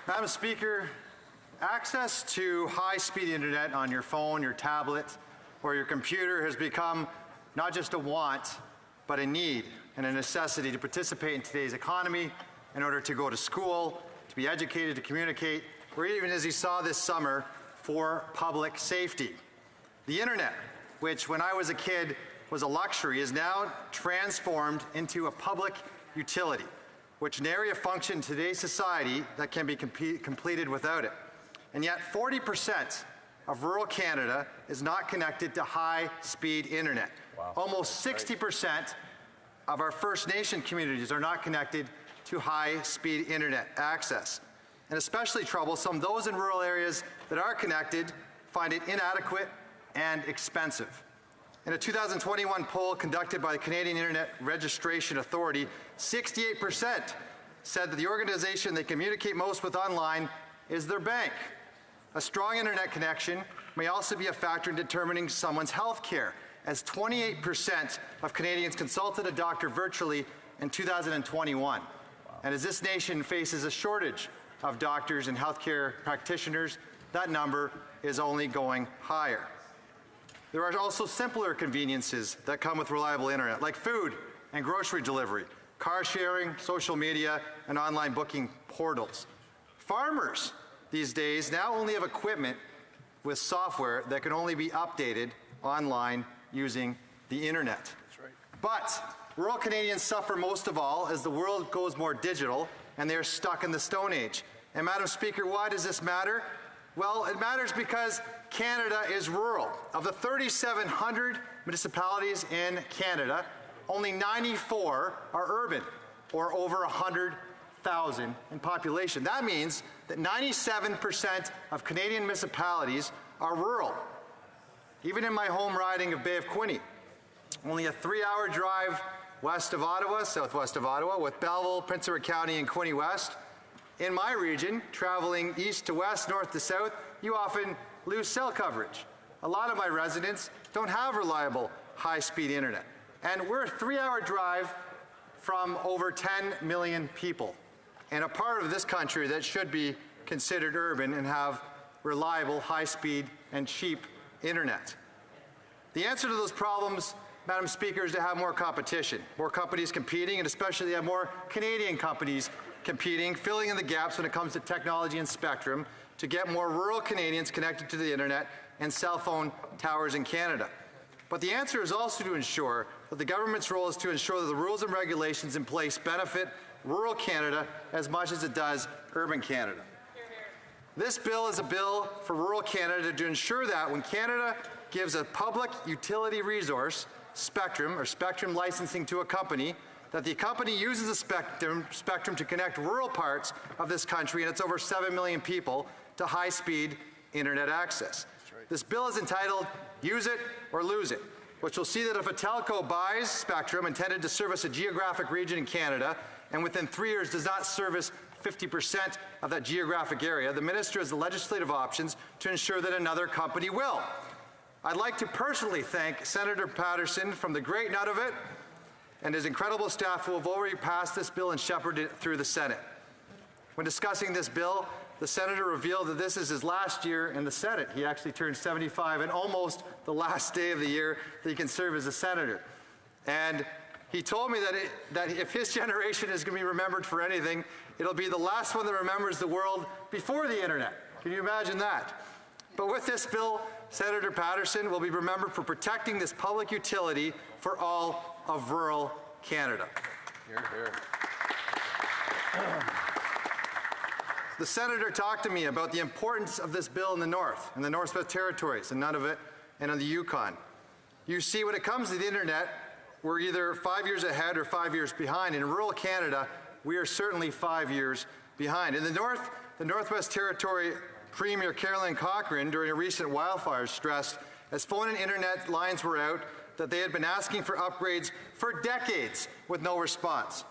Madam Speaker, access to high-speed internet on your phone, your tablet, or your computer has become not just a want, but a need and a necessity to participate in today's economy in order to go to school, to be educated, to communicate, or even, as you saw this summer, for public safety. The internet, which when I was a kid was a luxury, is now transformed into a public utility, which nary a function in today's society that can be completed without it. And yet 40% of rural Canada is not connected to high-speed internet. Wow. Almost 60% of our First Nation communities are not connected to high-speed internet access. And especially troublesome, those in rural areas that are connected find it inadequate and expensive. In a 2021 poll conducted by the Canadian Internet Registration Authority, 68% said that the organization they communicate most with online is their bank. A strong internet connection may also be a factor in determining someone's health care, as 28% of Canadians consulted a doctor virtually in 2021. Wow. And as this nation faces a shortage of doctors and healthcare practitioners, that number is only going higher. There are also simpler conveniences that come with reliable internet, like food and grocery delivery, car sharing, social media, and online booking portals. Farmers these days now only have equipment with software that can only be updated online using the internet. That's right. But rural Canadians suffer most of all as the world goes more digital and they are stuck in the Stone Age. And Madam Speaker, why does this matter? Well, it matters because Canada is rural. Of the 3,700 municipalities in Canada, only 94 are urban, or over 100,000 in population. That means that 97% of Canadian municipalities are rural. Even in my home riding of Bay of Quinte, only a 3-hour drive west of Ottawa, southwest of Ottawa, with Belleville, Prince Edward County, and Quinte West. In my region, traveling east to west, north to south, you often lose cell coverage. A lot of my residents don't have reliable high-speed internet. And we're a 3-hour drive from over 10 million people, and a part of this country that should be considered urban and have reliable, high-speed, and cheap internet. The answer to those problems, Madam Speaker, is to have more competition, more companies competing, and especially have more Canadian companies competing, filling in the gaps when it comes to technology and spectrum to get more rural Canadians connected to the internet and cell phone towers in Canada. But the answer is also to ensure that the government's role is to ensure that the rules and regulations in place benefit rural Canada as much as it does urban Canada. This bill is a bill for rural Canada to ensure that when Canada gives a public utility resource, spectrum, or spectrum licensing to a company, that the company uses the spectrum to connect rural parts of this country, and it's over 7 million people, to high-speed internet access. Right. This bill is entitled Use It or Lose It, which will see that if a telco buys spectrum intended to service a geographic region in Canada and within 3 years does not service 50% of that geographic area, the minister has the legislative options to ensure that another company will. I'd like to personally thank Senator Patterson from the Great Nunavut and his incredible staff who have already passed this bill and shepherded it through the Senate. When discussing this bill, the Senator revealed that this is his last year in the Senate. He actually turned 75 and almost the last day of the year that he can serve as a Senator. And he told me that if his generation is going to be remembered for anything, it'll be the last one that remembers the world before the internet. Can you imagine that? But with this bill, Senator Patterson will be remembered for protecting this public utility for all of rural Canada. Hear, hear. The Senator talked to me about the importance of this bill in the North, in the Northwest Territories, in Nunavut, and on the Yukon. You see, when it comes to the internet, we're either 5 years ahead or 5 years behind. In rural Canada, we are certainly 5 years behind. In the North, the Northwest Territory Premier Carolyn Cochrane, during a recent wildfire, stressed, as phone and internet lines were out, that they had been asking for upgrades for decades with no response.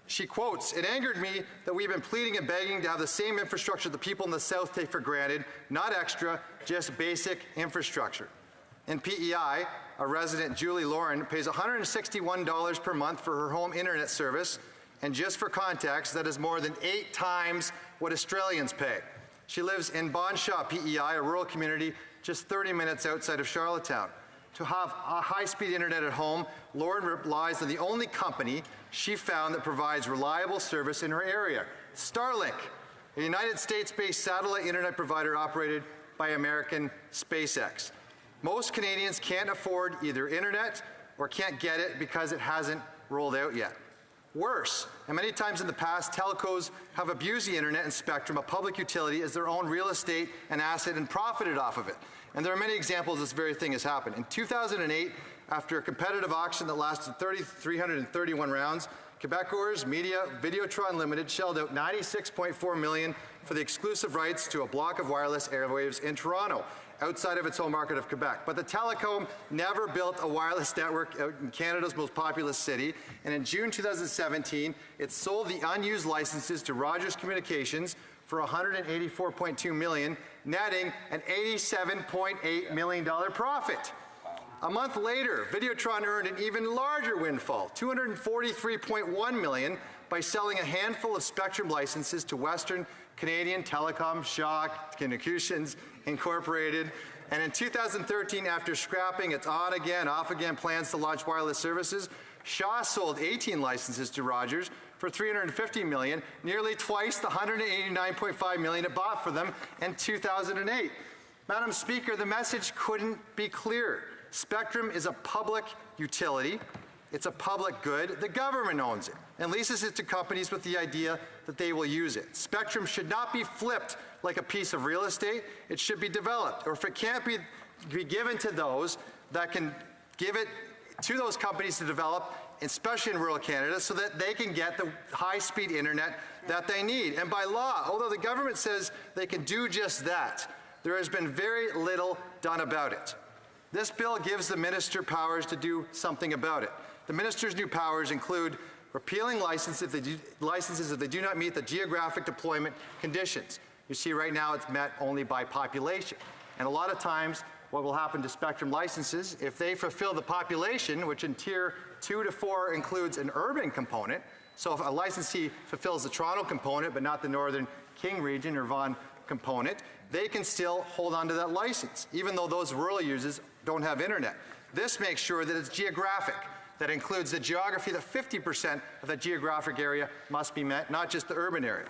She quotes, "It angered me that we've been pleading and begging to have the same infrastructure the people in the South take for granted, not extra, just basic infrastructure." In PEI, a resident, Julie Lauren, pays $161 per month for her home internet service, and just for context, that is more than 8 times what Australians pay. She lives in Bonshaw, PEI, a rural community just 30 minutes outside of Charlottetown. To have a high-speed internet at home, Lauren relies on the only company she found that provides reliable service in her area, Starlink, a United States-based satellite internet provider operated by American SpaceX. Most Canadians can't afford either internet or can't get it because it hasn't rolled out yet. Worse, and many times in the past, telcos have abused the internet and spectrum, a public utility, as their own real estate and asset and profited off of it. And there are many examples this very thing has happened. In 2008, after a competitive auction that lasted 331 rounds, Quebecers Media Videotron Limited shelled out $96.4 million for the exclusive rights to a block of wireless airwaves in Toronto, outside of its home market of Quebec. But the telecom never built a wireless network out in Canada's most populous city, and in June 2017, it sold the unused licenses to Rogers Communications for $184.2 million, netting an $87.8 million profit. A month later, Videotron earned an even larger windfall, $243.1 million, by selling a handful of spectrum licenses to Western Canadian Telecom Shaw Communications Incorporated. And in 2013, after scrapping its on-again, off-again plans to launch wireless services, Shaw sold 18 licenses to Rogers for $350 million, nearly twice the $189.5 million it bought for them in 2008. Madam Speaker, the message couldn't be clearer. Spectrum is a public utility. It's a public good. The government owns it and leases it to companies with the idea that they will use it. Spectrum should not be flipped like a piece of real estate. It should be developed. Or if it can't be given to those that can give it to those companies to develop, especially in rural Canada, so that they can get the high-speed internet that they need. And by law, although the government says they can do just that, there has been very little done about it. This bill gives the minister powers to do something about it. The minister's new powers include repealing licenses if they do not meet the geographic deployment conditions. You see right now it's met only by population. And a lot of times what will happen to spectrum licenses, if they fulfill the population, which in tier 2 to 4 includes an urban component, so if a licensee fulfills the Toronto component but not the Northern King region or Vaughan component, they can still hold on to that license, even though those rural users don't have internet. This makes sure that it's geographic. That includes the geography, that 50% of the geographic area must be met, not just the urban area.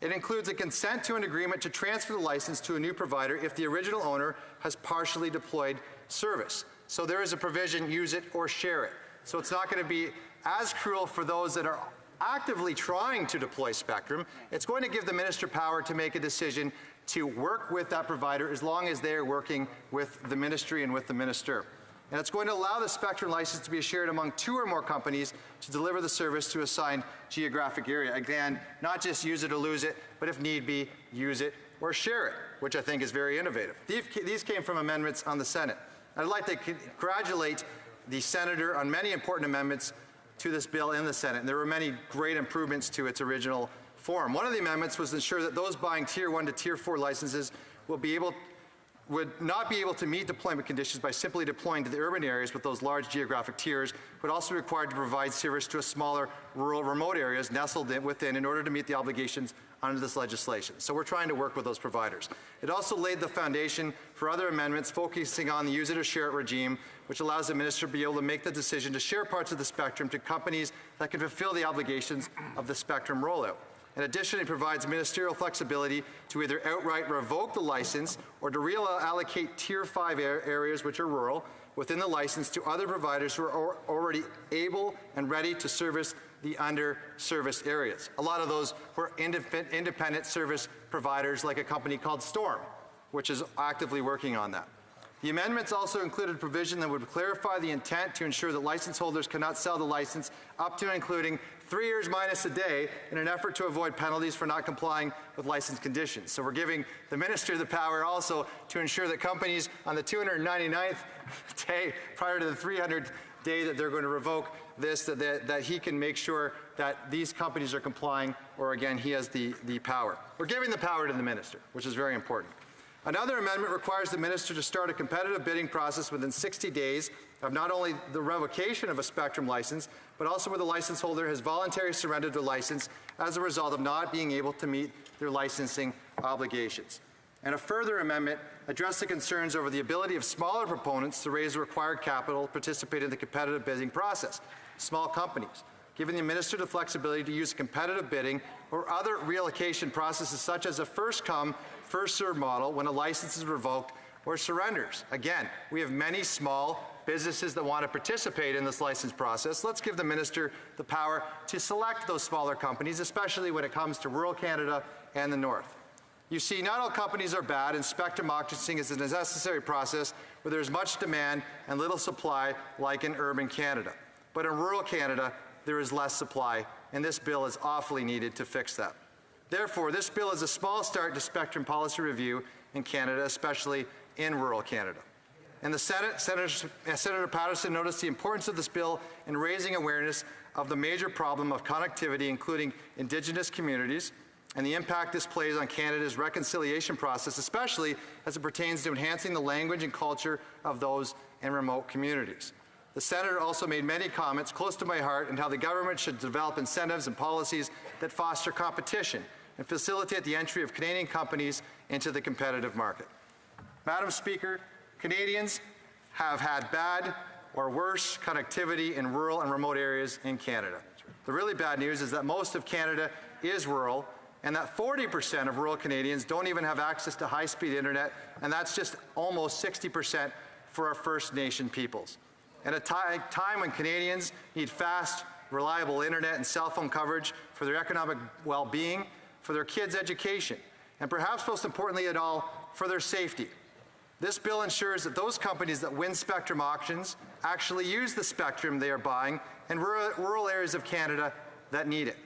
It includes a consent to an agreement to transfer the license to a new provider if the original owner has partially deployed service. So there is a provision, use it or share it. So it's not going to be as cruel for those that are actively trying to deploy spectrum. It's going to give the minister power to make a decision to work with that provider as long as they are working with the ministry and with the minister. And it's going to allow the spectrum license to be shared among 2 or more companies to deliver the service to a assigned geographic area. Again, not just use it or lose it, but if need be, use it or share it, which I think is very innovative. These came from amendments on the Senate. I'd like to congratulate the senator on many important amendments to this bill in the Senate, and there were many great improvements to its original form. One of the amendments was to ensure that those buying Tier 1 to Tier 4 licenses would not be able to meet deployment conditions by simply deploying to the urban areas with those large geographic tiers, but also required to provide service to a smaller rural remote areas nestled within in order to meet the obligations under this legislation. So we're trying to work with those providers. It also laid the foundation for other amendments focusing on the use it or share it regime, which allows the minister to be able to make the decision to share parts of the spectrum to companies that can fulfill the obligations of the spectrum rollout. In addition, it provides ministerial flexibility to either outright revoke the license or to reallocate Tier 5 areas, which are rural, within the license to other providers who are already able and ready to service the under-serviced areas. A lot of those were independent service providers like a company called Storm, which is actively working on that. The amendments also included a provision that would clarify the intent to ensure that license holders cannot sell the license up to and including 3 years minus a day in an effort to avoid penalties for not complying with license conditions. So we're giving the minister the power also to ensure that companies on the 299th day prior to the 300th day that they're going to revoke this, that he can make sure that these companies are complying, or again, he has the power. We're giving the power to the minister, which is very important. Another amendment requires the minister to start a competitive bidding process within 60 days of not only the revocation of a spectrum license, but also where the license holder has voluntarily surrendered their license as a result of not being able to meet their licensing obligations. And a further amendment addressed the concerns over the ability of smaller proponents to raise the required capital to participate in the competitive bidding process, small companies, giving the minister the flexibility to use competitive bidding or other reallocation processes such as a first-come, first-served model when a license is revoked or surrenders. Again, we have many small businesses that want to participate in this license process. Let's give the minister the power to select those smaller companies, especially when it comes to rural Canada and the North. You see, not all companies are bad, and spectrum auctioning is a necessary process where there is much demand and little supply, like in urban Canada. But in rural Canada, there is less supply, and this bill is awfully needed to fix that. Therefore, this bill is a small start to spectrum policy review in Canada, especially in rural Canada. In the Senate, Senator Patterson noticed the importance of this bill in raising awareness of the major problem of connectivity, including Indigenous communities, and the impact this plays on Canada's reconciliation process, especially as it pertains to enhancing the language and culture of those in remote communities. The Senator also made many comments close to my heart on how the government should develop incentives and policies that foster competition and facilitate the entry of Canadian companies into the competitive market. Madam Speaker, Canadians have had bad or worse connectivity in rural and remote areas in Canada. The really bad news is that most of Canada is rural, and that 40% of rural Canadians don't even have access to high-speed internet, and that's just almost 60% for our First Nation peoples. At a time when Canadians need fast, reliable internet and cell phone coverage for their economic well-being, for their kids' education, and perhaps most importantly at all, for their safety. This bill ensures that those companies that win spectrum auctions actually use the spectrum they are buying in rural areas of Canada that need it.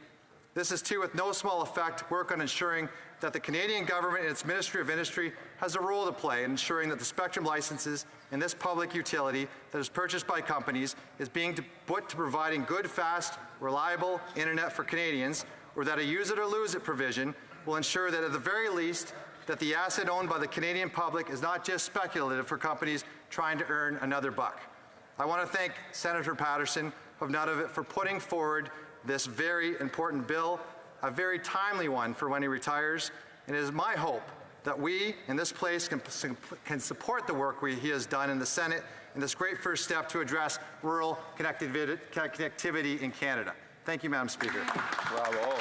This is, too, with no small effect, work on ensuring that the Canadian government and its Ministry of Industry has a role to play in ensuring that the spectrum licenses in this public utility that is purchased by companies is being put to providing good, fast, reliable internet for Canadians, or that a use it or lose it provision will ensure that at the very least that the asset owned by the Canadian public is not just speculative for companies trying to earn another buck. I want to thank Senator Patterson of Nunavut for putting forward this very important bill, a very timely one for when he retires, and it is my hope that we in this place can support the work he has done in the Senate in this great first step to address rural connectivity in Canada. Thank you, Madam Speaker. Bravo.